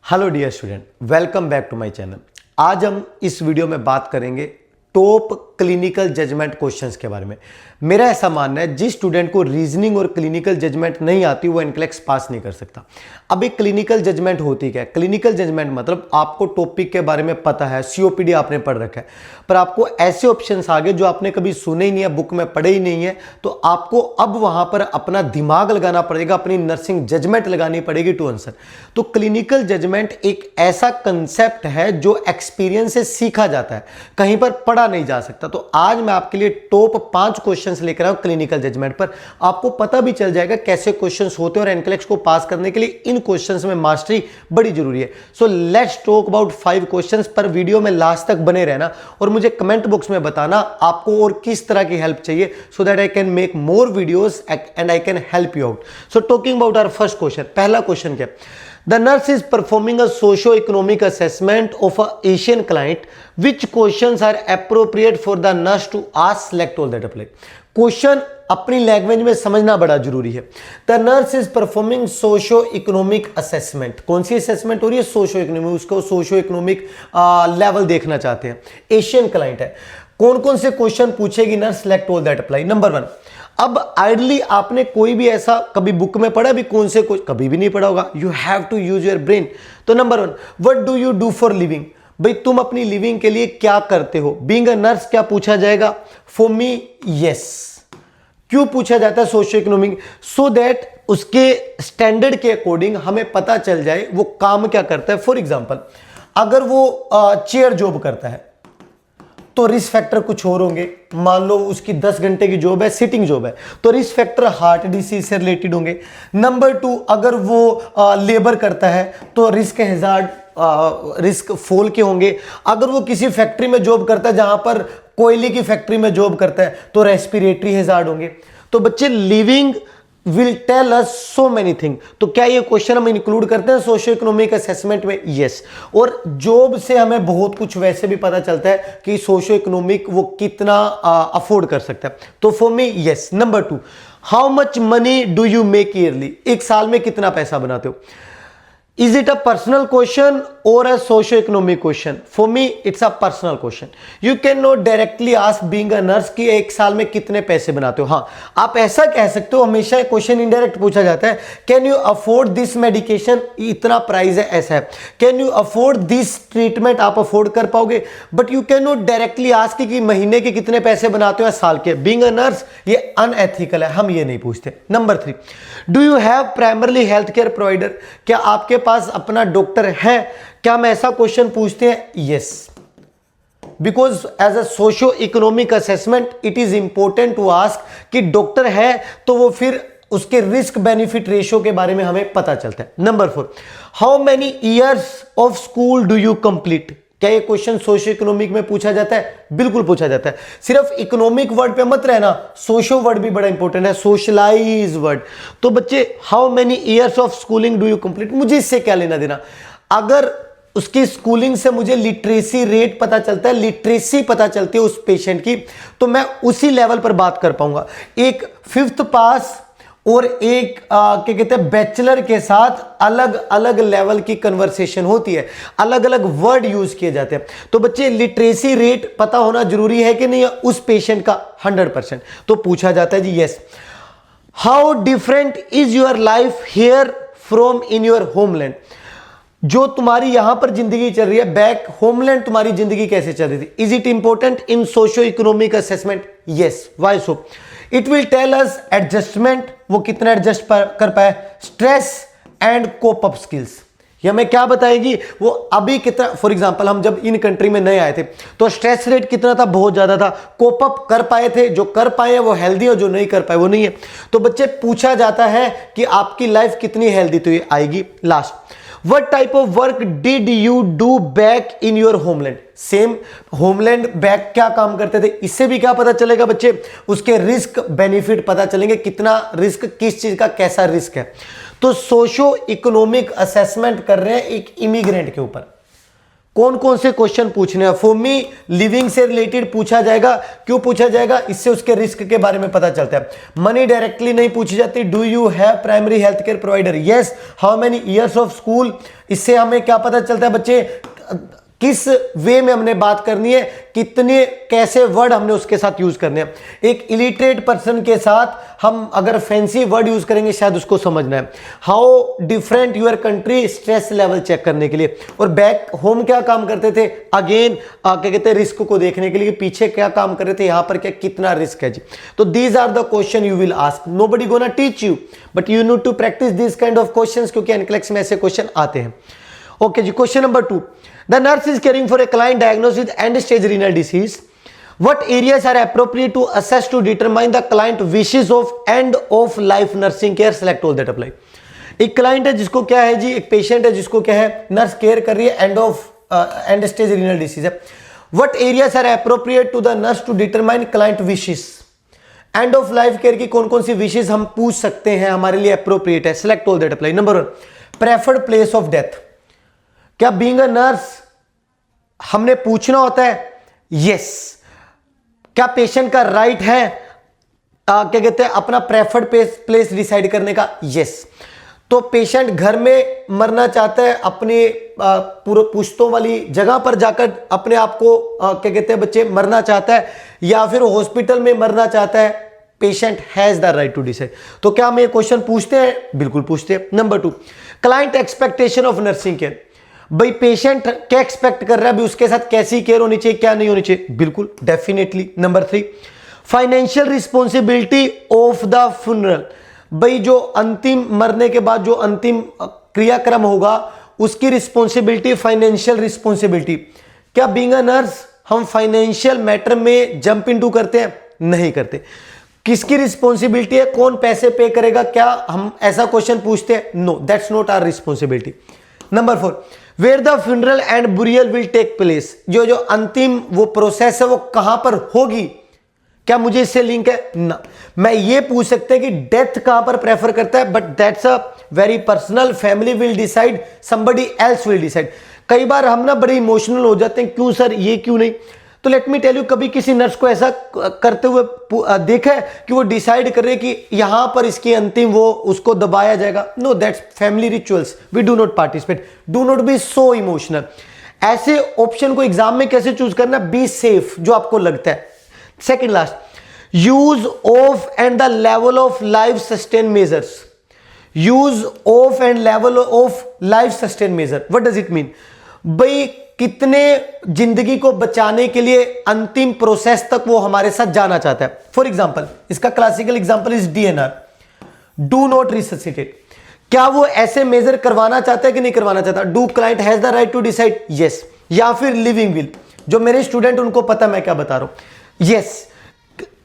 Hello dear student, welcome back to my channel. आज हम इस वीडियो में बात करेंगे टॉप क्लिनिकल जजमेंट क्वेश्चंस के बारे में। मेरा ऐसा मानना है जिस स्टूडेंट को रीजनिंग और क्लिनिकल जजमेंट नहीं आती वो एनक्लेक्स पास नहीं कर सकता। अब एक क्लिनिकल जजमेंट होती क्या है? क्लिनिकल जजमेंट मतलब आपको टॉपिक के बारे में पता है, सीओपीडी आपने पढ़ रखा है, पर आपको ऐसे ऑप्शंस आ गए जो आपने कभी सुने ही नहीं है, बुक में पढ़े ही नहीं है, तो आपको अब वहां पर अपना दिमाग लगाना पड़ेगा, अपनी नर्सिंग जजमेंट लगानी पड़ेगी टू आंसर। तो क्लिनिकल जजमेंट एक ऐसा कंसेप्ट है जो एक्सपीरियंस से सीखा जाता है, कहीं पर पढ़ा नहीं जा सकता। तो आज मैं आपके लिए टॉप 5 क्वेश्चंस लेकर आया हूं क्लिनिकल जजमेंट पर। आपको पता भी चल जाएगा कैसे क्वेश्चंस होते हैं और एनक्लेक्स को पास करने के लिए इन क्वेश्चंस में मास्टरी बड़ी जरूरी है। So let's talk about 5 questions. पर वीडियो में लास्ट तक बने रहना और मुझे कमेंट बॉक्स में बताना आपको और किस तरह की हेल्प चाहिए, so that I can make more videos and I can help you out. So talking about our first question, पहला क्वेश्चन क्या? The nurse is performing a socio-economic assessment of a Asian client. Which questions are appropriate for the nurse to ask? Select all that apply. Question अपनी language में समझना बड़ा जरूरी है। The nurse is performing socio economic assessment. कौन सी assessment हो रही है? Socio economic. उसको सोशो इकोनॉमिक लेवल देखना चाहते हैं। एशियन क्लाइंट है। कौन कौन से क्वेश्चन पूछेगी nurse? Select all that apply. Number 1, अब आइडली आपने कोई भी ऐसा कभी बुक में पढ़ा भी? कौन से कभी भी नहीं पढ़ा होगा। You have to use your brain. तो number 1, what do you do for living? भाई तुम अपनी लिविंग के लिए क्या करते हो? बीइंग अ नर्स क्या पूछा जाएगा? For me yes. क्यों पूछा जाता है सोशियो इकोनॉमिक? सो दैट उसके स्टैंडर्ड के अकॉर्डिंग हमें पता चल जाए वो काम क्या करता है। फॉर एग्जाम्पल, अगर वो चेयर जॉब करता है तो रिस्क फैक्टर कुछ और होंगे। मान लो उसकी 10 घंटे की जॉब है, सिटिंग जॉब है, तो रिस्क फैक्टर हार्ट डिसीज से रिलेटेड होंगे। नंबर 2, अगर वो लेबर करता है तो रिस्क हैजार्ड, रिस्क फॉल के होंगे। अगर वो किसी फैक्ट्री में जॉब करता है जहां पर कोयले की फैक्ट्री में जॉब करता है तो रेस्पिरेटरी हैजार्ड होंगे। तो बच्चे living will tell us so many thing. तो क्या ये क्वेश्चन हम इंक्लूड करते हैं सोशियो इकोनॉमिक असेसमेंट में? यस। और जॉब से हमें बहुत कुछ वैसे भी पता चलता है कि सोशियो इकोनॉमिक वो कितना अफोर्ड कर सकता है। तो for me yes. Number 2, how much money do you make yearly? एक साल में कितना पैसा बनाते हो? Is it a personal question or a socio-economic question? For me, it's a personal question. You cannot directly ask being a nurse कि एक साल में कितने पैसे बनाते हो। हाँ, आप ऐसा कह सकते हो, हमेशा क्वेश्चन इनडायरेक्ट पूछा जाता है, can you afford this medication? इतना प्राइस है, ऐसा है। Can you afford this treatment? आप अफोर्ड कर पाओगे, but you can not directly ask कि महीने के कितने पैसे बनाते हो या साल के। बीइंग अ नर्स ये अनएथिकल है, हम ये नहीं पूछते। Number 3, do you have primary health care provider? क्या आपके पास अपना डॉक्टर है? क्या हम ऐसा क्वेश्चन पूछते हैं? Yes, because as a socio economic assessment it is important to ask कि डॉक्टर है तो वो फिर उसके रिस्क बेनिफिट रेशियो के बारे में हमें पता चलता है। Number 4, how many years of school do you complete? क्या ये क्वेश्चन सोशियो इकोनॉमिक में पूछा जाता है? बिल्कुल पूछा जाता है। सिर्फ इकोनॉमिक वर्ड पे मत रहना, सोशियो वर्ड भी बड़ा इंपॉर्टेंट है, सोशलाइज वर्ड। तो बच्चे, how many years of schooling do you complete? मुझे इससे क्या लेना देना? अगर उसकी स्कूलिंग से मुझे लिटरेसी रेट पता चलता है, लिटरेसी पता चलती है उस पेशेंट की, तो मैं उसी लेवल पर बात कर पाऊंगा। एक 5th पास और एक क्या कहते हैं बैचलर के साथ अलग अलग लेवल की कन्वर्सेशन होती है, अलग अलग वर्ड यूज किए जाते हैं। तो बच्चे, लिटरेसी रेट पता होना जरूरी है कि नहीं है उस पेशेंट का? 100%। तो पूछा जाता है जी yes. How different is your life here from in your homeland? जो तुम्हारी यहां पर जिंदगी चल रही है, बैक होमलैंड तुम्हारी जिंदगी कैसे चल रही थी? Is it important in socio economic assessment? Yes. Why so? It will tell us adjustment, वो कितना एडजस्ट कर पाए, stress and cope up skills. ये हमें क्या बताएगी? वो अभी कितना, फॉर एग्जांपल हम जब इन कंट्री में नए आए थे तो स्ट्रेस रेट कितना था? बहुत ज्यादा था। कोप अप कर पाए थे? जो कर पाए वो हेल्दी है, जो नहीं कर पाए वो नहीं है। तो बच्चे, पूछा जाता है कि आपकी लाइफ कितनी हेल्दी, तो ये आएगी last. What type of work did you do back in your homeland? Same homeland back क्या काम करते थे? इससे भी क्या पता चलेगा बच्चे? उसके रिस्क बेनिफिट पता चलेंगे, कितना रिस्क, किस चीज का कैसा रिस्क है। तो सोशो इकोनॉमिक असेसमेंट कर रहे हैं एक इमिग्रेंट के ऊपर। कौन कौन से क्वेश्चन पूछने हैं। फॉर मी लिविंग से रिलेटेड पूछा जाएगा। क्यों पूछा जाएगा? इससे उसके रिस्क के बारे में पता चलता है। मनी डायरेक्टली नहीं पूछी जाती। Do you have primary health care provider? Yes. How many years of school? इससे हमें क्या पता चलता है बच्चे, किस वे में हमने बात करनी है, कितने कैसे वर्ड हमने उसके साथ यूज करने हैं। एक इलिटरेट पर्सन के साथ हम अगर फैंसी वर्ड यूज करेंगे शायद उसको समझना है। How different your country? Stress level check करने के लिए। और बैक होम क्या काम करते थे? अगेन क्या कहते हैं, रिस्क को देखने के लिए, पीछे क्या काम कर रहे थे, यहां पर क्या कितना रिस्क है जी। तो these are the question you will ask. Nobody gonna teach you but you need to practice this kind of questions, क्योंकि एनक्लेक्स में ऐसे क्वेश्चन आते हैं। ओके जी, question number 2। The nurse is caring for a client diagnosed with end-stage renal disease. What areas are appropriate to assess to determine the client wishes of end-of-life nursing care? Select all that apply. एक client है जिसको क्या है जी, एक patient है जिसको क्या है, नर्स केयर कर रही है, एंड स्टेज रीनल डिसीज है। What areas are appropriate to the nurse to determine client wishes? End of life care की कौन कौन सी विशेष हम पूछ सकते हैं, हमारे लिए अप्रोप्रिएट है? Select all that apply. Number 1, preferred place of death. क्या बीइंग अ नर्स हमने पूछना होता है? यस। क्या पेशेंट का राइट है क्या कहते हैं अपना प्रेफर्ड प्लेस डिसाइड करने का? यस। तो पेशेंट घर में मरना चाहता है, अपने पूरे पुश्तों वाली जगह पर जाकर अपने आप को क्या कहते हैं बच्चे मरना चाहता है, या फिर हॉस्पिटल में मरना चाहता है? Patient has the right to decide. तो क्या हम ये क्वेश्चन पूछते हैं? बिल्कुल पूछते हैं। Number 2, client expectation of nursing care. भाई पेशेंट क्या एक्सपेक्ट कर रहा है, अभी उसके साथ कैसी केयर होनी चाहिए, क्या नहीं होनी चाहिए? बिल्कुल definitely. Number 3, financial responsibility of the funeral. भाई जो अंतिम मरने के बाद जो अंतिम क्रियाक्रम होगा उसकी रिस्पॉन्सिबिलिटी, फाइनेंशियल रिस्पॉन्सिबिलिटी। क्या बीइंग अ नर्स हम फाइनेंशियल मैटर में जंप इनटू करते हैं? नहीं करते। किसकी रिस्पॉन्सिबिलिटी है, कौन पैसे पे करेगा, क्या हम ऐसा क्वेश्चन पूछते हैं? No, that's not our responsibility. Number 4, where the funeral and burial will take place. जो अंतिम वो प्रोसेस है वो कहां पर होगी, क्या मुझे इससे लिंक है? ना। मैं ये पूछ सकते हैं कि डेथ कहां पर प्रेफर करता है, but that's a very personal, family will decide, somebody else will decide. कई बार हम ना बड़े इमोशनल हो जाते हैं, क्यों सर ये क्यों नहीं? तो लेट मी टेल यू, कभी किसी नर्स को ऐसा करते हुए देखा है कि वो डिसाइड कर रहे कि यहां पर इसकी अंतिम वो उसको दबाया जाएगा? No, that's family rituals, we do not participate. Do not be so emotional. ऐसे ऑप्शन को एग्जाम में कैसे चूज करना? बी सेफ, जो आपको लगता है। Second last, use of end the level of life sustain measures. Use of end level of life sustain measure, what does it mean? भाई कितने जिंदगी को बचाने के लिए अंतिम प्रोसेस तक वो हमारे साथ जाना चाहता है। फॉर एग्जाम्पल, इसका classical example is DNR, do not resuscitate. क्या वो ऐसे मेजर करवाना चाहता है कि नहीं करवाना चाहता? Do client has the right to decide? Yes. या फिर लिविंग विल, जो मेरे स्टूडेंट उनको पता मैं क्या बता रहा हूं। Yes.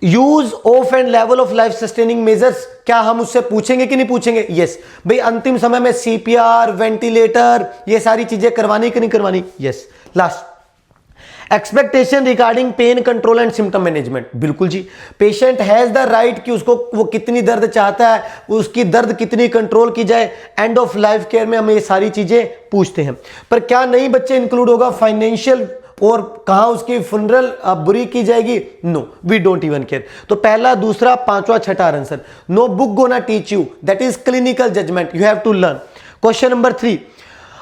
Use of end level of life sustaining measures, क्या हम उससे पूछेंगे कि नहीं पूछेंगे? यस। भाई अंतिम समय में CPR, वेंटिलेटर, ये सारी चीजें करवानी कि नहीं करवानी? Yes. Last, expectation regarding pain control and symptom management. बिल्कुल जी, पेशेंट हैज द राइट कि उसको वो कितनी दर्द चाहता है, उसकी दर्द कितनी कंट्रोल की जाए। एंड ऑफ लाइफ केयर में हम ये सारी चीजें पूछते हैं। पर क्या नहीं बच्चे इंक्लूड होगा फाइनेंशियल, और कहां उसकी फ्यूनरल बुरी की जाएगी? No, we don't even care. तो पहला, दूसरा, पांचवा, छठा answer. No book gonna teach you, that is clinical judgement, you have to learn. Question number 3,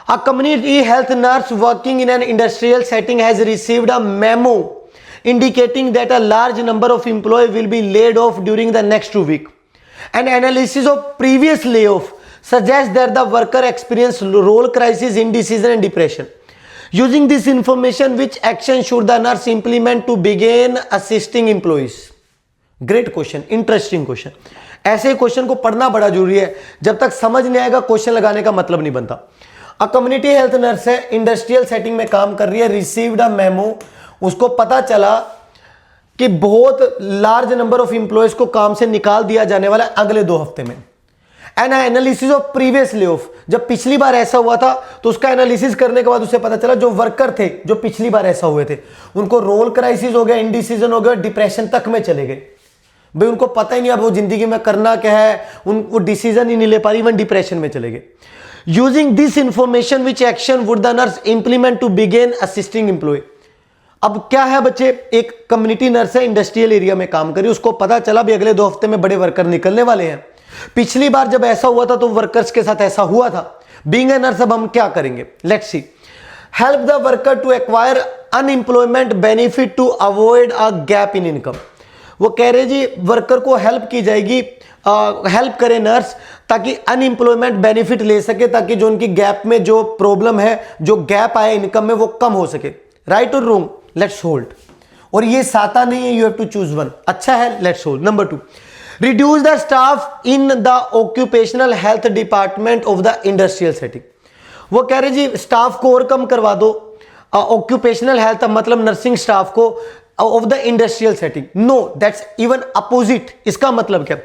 a community health nurse working in an industrial setting has received a memo indicating that a large number of employees will be laid off during the next 2 weeks. An analysis of previous layoff suggests that the worker experienced role crisis, indecision and depression. Using this information, which action should the nurse implement to begin assisting employees? Great question, interesting question. ऐसे question को पढ़ना बड़ा जरूरी है, जब तक समझ नहीं आएगा क्वेश्चन लगाने का मतलब नहीं बनता। अ कम्युनिटी हेल्थ नर्स है, इंडस्ट्रियल सेटिंग में काम कर रही है, रिसीव्ड अ मेमो, उसको पता चला कि बहुत लार्ज नंबर ऑफ इंप्लॉयज को काम से निकाल दिया जाने वाला है अगले 2 हफ्ते में। N analysis of previous lay off, जब पिछली बार ऐसा हुआ था तो उसका एनालिसिस करने के बाद उसे पता चला जो वर्कर थे जो पिछली बार ऐसा हुए थे उनको रोल क्राइसिस हो गया, इंडिसीजन हो गया, डिप्रेशन तक में चले गए। भाई उनको पता ही नहीं अब वो जिंदगी में करना क्या है, वो डिसीजन ही नहीं ले पा रही, इवन डिप्रेशन में चले गए। Using this information which action would the nurse implement to begin assisting employ. अब क्या है बच्चे, एक कम्युनिटी नर्स है, इंडस्ट्रियल एरिया में काम करी, उसको पता चला भी अगले 2 हफ्ते में बड़े वर्कर निकलने वाले हैं। पिछली बार जब ऐसा हुआ था तो वर्कर्स के साथ ऐसा हुआ था। बीइंग ए नर्स अब हम क्या करेंगे, let's see. Help the worker to acquire unemployment benefit to avoid a gap in income. वो कह रहे जी वर्कर को हेल्प की जाएगी, हेल्प करे नर्स ताकि अनएम्प्लॉयमेंट बेनिफिट ले सके, ताकि जो उनकी गैप में जो प्रॉब्लम है, जो गैप आए इनकम में, वो कम हो सके। राइट और रॉन्ग, लेट्स होल्ड। और ये साता नहीं है, you have to choose one. अच्छा है, let's hold. Number 2, reduce the staff in the occupational health department of the industrial setting. वो कह रहे जी स्टाफ को और कम करवा दो, ऑक्यूपेशनल हेल्थ मतलब नर्सिंग स्टाफ को, of the industrial setting. No, that's even opposite. इसका मतलब क्या,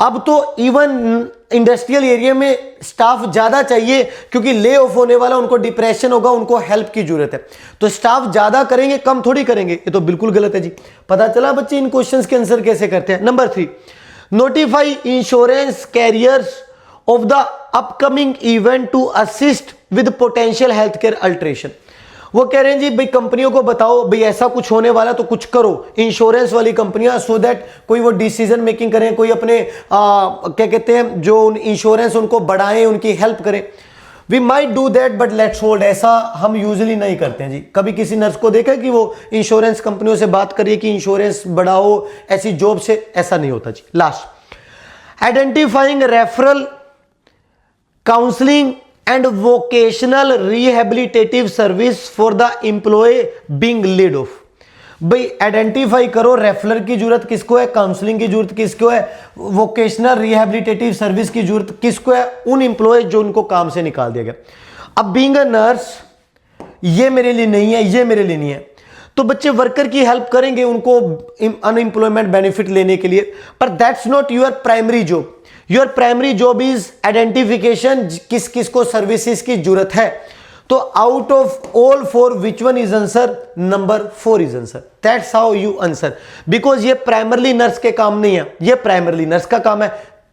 अब तो इवन इंडस्ट्रियल एरिया में स्टाफ ज्यादा चाहिए, क्योंकि ले ऑफ होने वाला, उनको डिप्रेशन होगा, उनको हेल्प की जरूरत है, तो स्टाफ ज्यादा करेंगे, कम थोड़ी करेंगे। ये तो बिल्कुल गलत है जी। पता चला बच्चे इन क्वेश्चंस के आंसर कैसे करते हैं। Number 3, notify insurance carriers of the upcoming event to assist with potential health care alteration. वो कह रहे हैं जी भाई कंपनियों को बताओ भाई ऐसा कुछ होने वाला तो कुछ करो, इंश्योरेंस वाली कंपनियां, सो दैट कोई वो डिसीजन मेकिंग करें, कोई अपने क्या कहते हैं जो इंश्योरेंस उनको बढ़ाएं, उनकी हेल्प करें। We might do that but let's hold. ऐसा हम यूजुअली नहीं करते हैं जी। कभी किसी नर्स को देखा कि वो इंश्योरेंस कंपनियों से बात करिए कि इंश्योरेंस बढ़ाओ ऐसी जॉब से, ऐसा नहीं होता जी। Last, identifying referral counselling and vocational rehabilitative service for the employ being laid off. भाई आइडेंटिफाई करो रेफरल की जरूरत किसको है, काउंसलिंग की जरूरत किसको है, वोकेशनल रिहेबिलिटेटिव सर्विस की जरूरत किसको है, उन एम्प्लॉय जो उनको काम से निकाल दिया गया। अब बीइंग अ नर्स ये मेरे लिए नहीं है, ये मेरे लिए नहीं है, तो बच्चे वर्कर की हेल्प करेंगे उनको अनएम्प्लॉयमेंट बेनिफिट लेने के लिए, पर that's not your primary job. Your primary job is identification किस किस को सर्विसेज की जरूरत है। तो out of all 4 which one is answer, number 4 is answer. That's how you answer, because ये प्राइमरली नर्स के काम नहीं है, ये प्राइमरली नर्स का काम है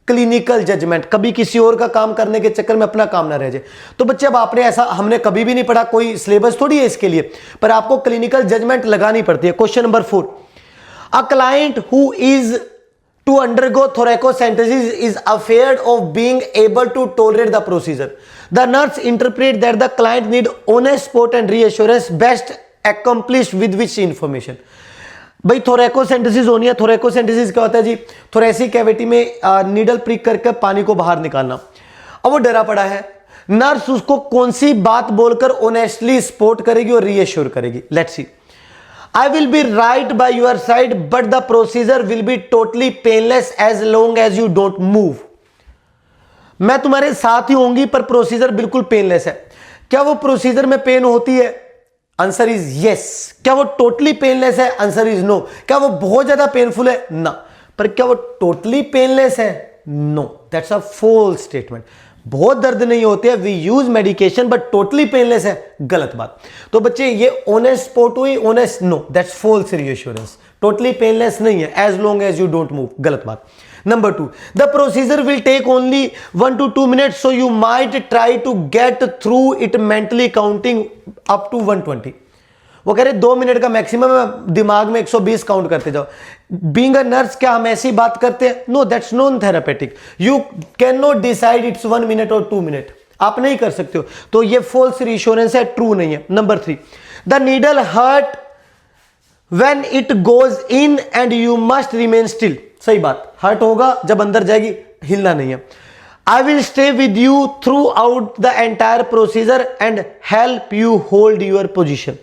क्लिनिकल जजमेंट। कभी किसी और का काम करने के चक्कर में अपना काम ना रह जाए। तो बच्चे अब आपने ऐसा, हमने कभी भी नहीं पढ़ा, कोई सिलेबस थोड़ी है इसके लिए, पर आपको क्लिनिकल जजमेंट लगानी पड़ती है। Question number 4, a client who is to undergo thoracocentesis is afraid of being able to tolerate the procedure. The nurse interprets that the client need honest support and reassurance best accomplished with which information. भाई थोरैकोसेंटेसिस होनी है। थोरैकोसेंटेसिस क्या होता है जी, thoracic cavity में needle prick करके पानी को बाहर निकालना। अब वो डरा पड़ा है, नर्स उसको कौन सी बात बोलकर ऑनेस्टली सपोर्ट करेगी और रीएश्योर करेगी। Let's see. I will be right by your side, but the procedure will be totally painless as long as you don't move. मैं तुम्हारे साथ ही होंगी पर प्रोसीजर बिल्कुल पेनलेस है। क्या वो प्रोसीजर में पेन होती है? Answer is yes. क्या वो टोटली पेनलेस है? Answer is no. क्या वो बहुत ज्यादा पेनफुल है? ना। पर क्या वो टोटली पेनलेस है? No, that's a false statement. बहुत दर्द नहीं होते है, we use medication but totally painless है, गलत बात। तो बच्चे ये ऑनेस्ट सपोर्ट हुई, honest no, that's false reassurance. Totally painless नहीं है, as long as you don't move, गलत बात। Number 2, the procedure will take only 1 to 2 minutes, so you might try to get through it mentally counting up to 120. वो कह रहे 2 minute का maximum है, दिमाग में 120 काउंट करते जाओ। बीइंग अ नर्स क्या हम ऐसी बात करते हैं? No, that's non therapeutic. You can not decide it's 1 minute और 2 minute, आप नहीं कर सकते हो। तो ये फॉल्स रीअश्योरेंस है, ट्रू नहीं है। Number 3, the needle hurt when it goes in and you must remain still. सही बात, हर्ट होगा जब अंदर जाएगी, हिलना नहीं है। I will stay with you through out the entire procedure and help you hold your position.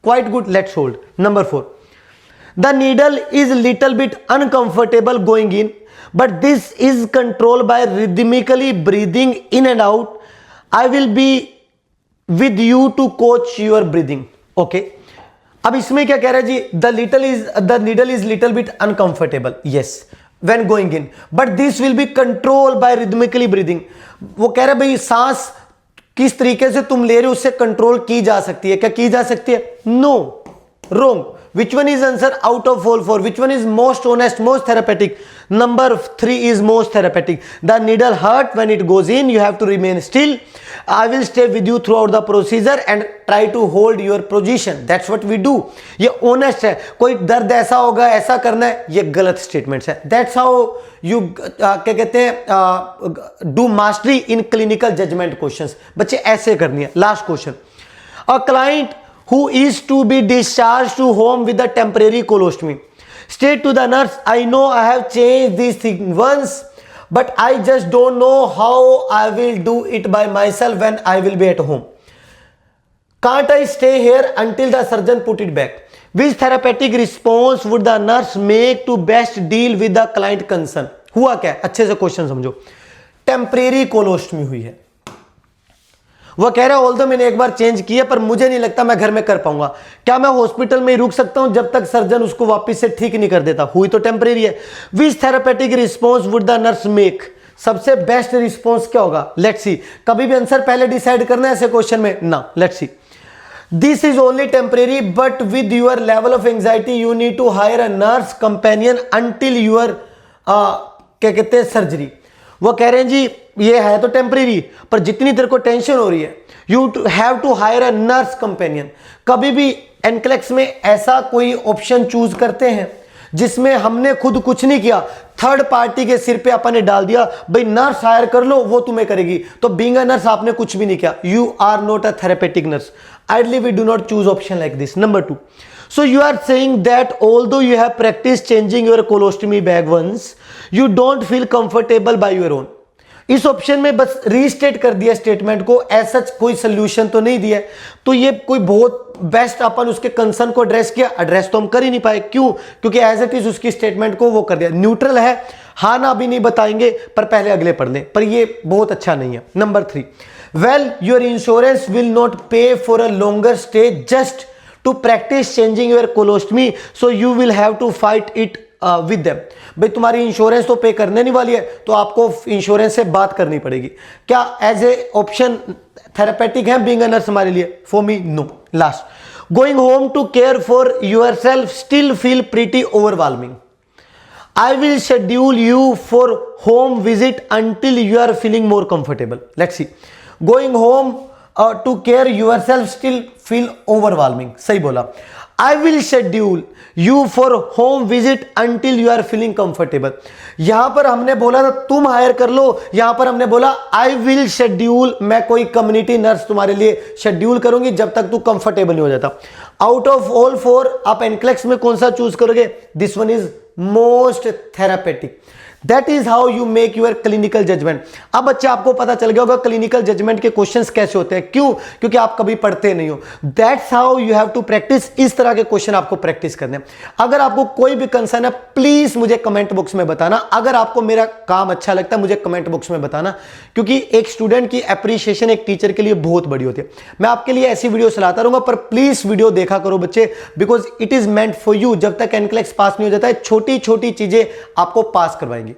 Quite good, let's hold. Number 4, the needle is little bit uncomfortable going in, but this is controlled by rhythmically breathing in and out. I will be with you to coach your breathing. Okay. अब इसमें क्या कह रहा है जी, the needle is little bit uncomfortable. Yes, when going in, but this will be controlled by rhythmically breathing. वो कह रहा है भाई सांस किस तरीके से तुम ले रहे हो उससे कंट्रोल की जा सकती है। क्या की जा सकती है? No, wrong. Which one is answer out of all four? Which one is most honest, most therapeutic? Number 3 is most therapeutic. The needle hurt when it goes in. You have to remain still. I will stay with you throughout the procedure and try to hold your position. That's what we do. ये honest है. कोई दर्द ऐसा होगा, ऐसा करना है, ये गलत statements है. That's how you क्या कहते हैं do mastery in clinical judgment questions. बच्चे ऐसे करनी है. Last question. A client who is to be discharged to home with a temporary colostomy state to the nurse, I know I have changed these things once, but I just don't know how I will do it by myself when I will be at home. Can't I stay here until the surgeon put it back? Which therapeutic response would the nurse make to best deal with the client concern? हुआ क्या? अच्छे से question समझो. Temporary colostomy हुई है. वो कह रहा है ऑल्दो मैंने एक बार चेंज किया पर मुझे नहीं लगता मैं घर में कर पाऊंगा. क्या मैं हॉस्पिटल में ही रुक सकता हूं जब तक सर्जन उसको वापस से ठीक नहीं कर देता? हुई तो टेम्परेरी है. Which therapeutic response would the nurse make? सबसे बेस्ट रिस्पॉन्स क्या होगा? Let's see. कभी भी आंसर पहले डिसाइड करना है ऐसे क्वेश्चन में ना. Let's see. This is only temporary but with your level of anxiety you need to hire a nurse companion until your क्या कहते हैं सर्जरी. वो कह रहे हैं जी ये है तो टेम्परेरी पर जितनी देर को टेंशन हो रही है you have to hire a nurse companion. कभी भी एनक्लेक्स में ऐसा कोई ऑप्शन चूज करते हैं जिसमें हमने खुद कुछ नहीं किया, थर्ड पार्टी के सिर पे अपन ने डाल दिया भाई नर्स हायर कर लो वो तुम्हें करेगी, तो बीइंग अ नर्स आपने कुछ भी नहीं किया. You are not a therapeutic nurse. Ideally we do not choose option like this. Number 2. So you are saying that although you have practiced changing your colostomy bag once, you don't feel comfortable by your own. इस option में बस restate कर दिया statement को, ऐसा कोई solution तो नहीं दिया. तो ये कोई बहुत बेस्ट अपन उसके कंसर्न को एड्रेस किया, एड्रेस तो हम कर ही नहीं पाए. क्यों? क्योंकि एज इट इज उसकी स्टेटमेंट को वो कर दिया. न्यूट्रल है, हाँ ना भी नहीं बताएंगे पर पहले अगले पढ़ लें, पर ये बहुत अच्छा नहीं है. Number 3. Well your insurance will not pay for a longer stay just to practice changing your colostomy, so you will have to fight it with them. भाई तुम्हारी इंश्योरेंस तो पे करने नहीं वाली है तो आपको इंश्योरेंस से बात करनी पड़ेगी. क्या एज ए ऑप्शन थेरेपेटिक है बीइंग अ नर्स हमारे लिए? For me no. Last. Going home to care for yourself still feel pretty overwhelming. I will schedule you for home visit until you are feeling more comfortable. Let's see. Going home to care yourself still feel overwhelming. सही बोला. I will schedule you for home visit until you are feeling comfortable. यहां पर हमने बोला था तुम higher कर लो, यहां पर हमने बोला I will schedule, मैं कोई कम्युनिटी नर्स तुम्हारे लिए शेड्यूल करूंगी जब तक तू कंफर्टेबल नहीं हो जाता. आउट ऑफ ऑल 4 आप एनक्लेक्स में कौन सा चूज करोगे? This one is most therapeutic. That is how you make your clinical judgement. अब बच्चे आपको पता चल गया होगा क्लिनिकल जजमेंट के क्वेश्चंस कैसे होते हैं. क्यों? क्योंकि आप कभी पढ़ते नहीं हो. That's how you have to practice. इस तरह के क्वेश्चन आपको प्रैक्टिस करने हैं. अगर आपको कोई भी कंसर्न है प्लीज मुझे कमेंट बॉक्स में बताना. अगर आपको मेरा काम अच्छा लगता है मुझे कमेंट बॉक्स में बताना, क्योंकि एक स्टूडेंट की अप्रिसिएशन एक टीचर के लिए बहुत बड़ी होती है. मैं आपके लिए ऐसी वीडियो चलाता रहूंगा पर प्लीज वीडियो देखा करो बच्चे, because it is meant for you. जब तक एनक्लेक्स पास नहीं हो जाता है छोटी छोटी चीजें आपको पास करवाएंगी.